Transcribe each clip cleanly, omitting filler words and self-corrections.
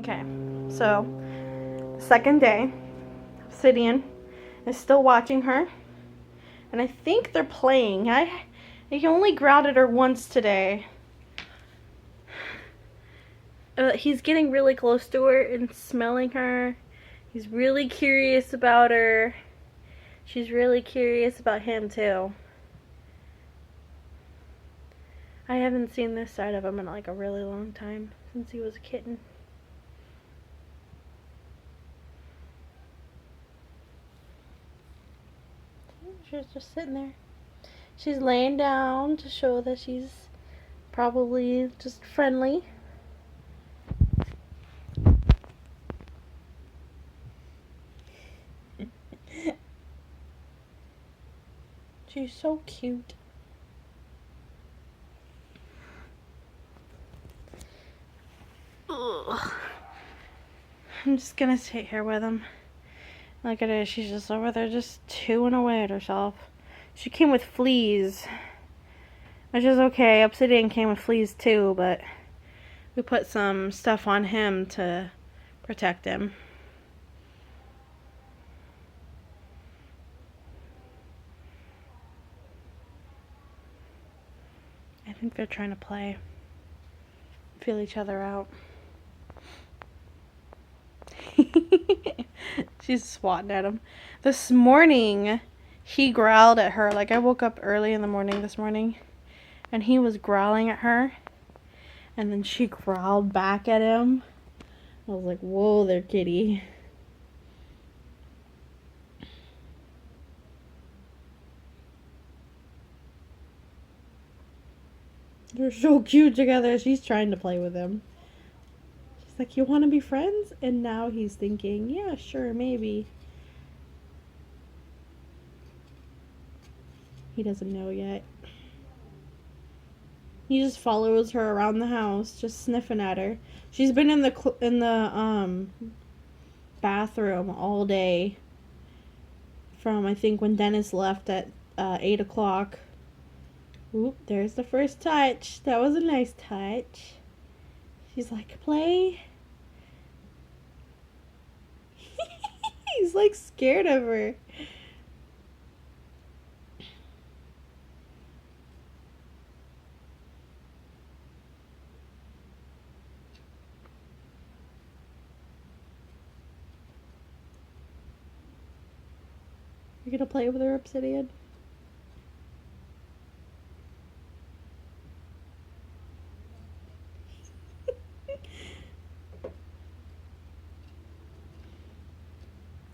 Okay, so second day, Obsidian is still watching her, and I think they're playing. He only growled at her once today. He's getting really close to her and smelling her. He's really curious about her. She's really curious about him too. I haven't seen this side of him in like a really long time, since he was a kitten. She's just sitting there. She's laying down to show that she's probably just friendly. She's so cute. Ugh. I'm just gonna sit here with him. Look at her, she's just over there just chewing away at herself. She came with fleas, which is okay. Obsidian came with fleas too, but we put some stuff on him to protect him. I think they're trying to play, feel each other out. She's swatting at him. This morning, he growled at her. Like, I woke up early in the morning this morning, and he was growling at her, and then she growled back at him. I was like, whoa there, kitty. They're so cute together. She's trying to play with him. She's like, you want to be friends? And now he's thinking, yeah, sure, maybe. He doesn't know yet. He just follows her around the house, just sniffing at her. She's been in the bathroom all day. From, I think, when Dennis left at 8 o'clock. Oop, there's the first touch. That was a nice touch. She's like, play? He's like scared of her. You gonna play with her, Obsidian?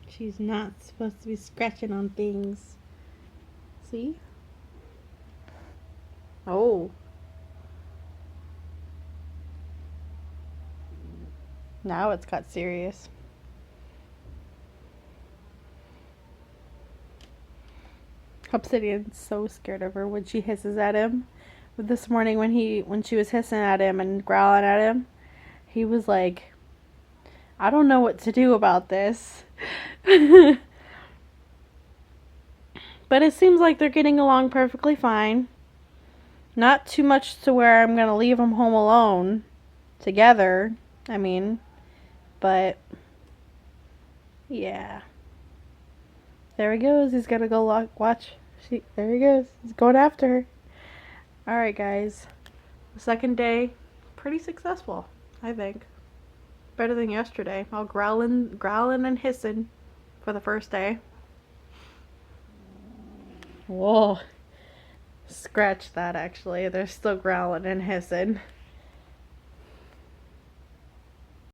She's not supposed to be scratching on things. See? Oh. Now it's got serious. Obsidian's so scared of her when she hisses at him. But this morning when she was hissing at him and growling at him, he was like, I don't know what to do about this. But it seems like they're getting along perfectly fine. Not too much to where I'm going to leave them home alone together. I mean, but yeah. There he goes. He's going to go watch. There he goes. He's going after her. Alright, guys. The second day, pretty successful, I think. Better than yesterday. All growling and hissing for the first day. Whoa. Scratch that, actually. They're still growling and hissing.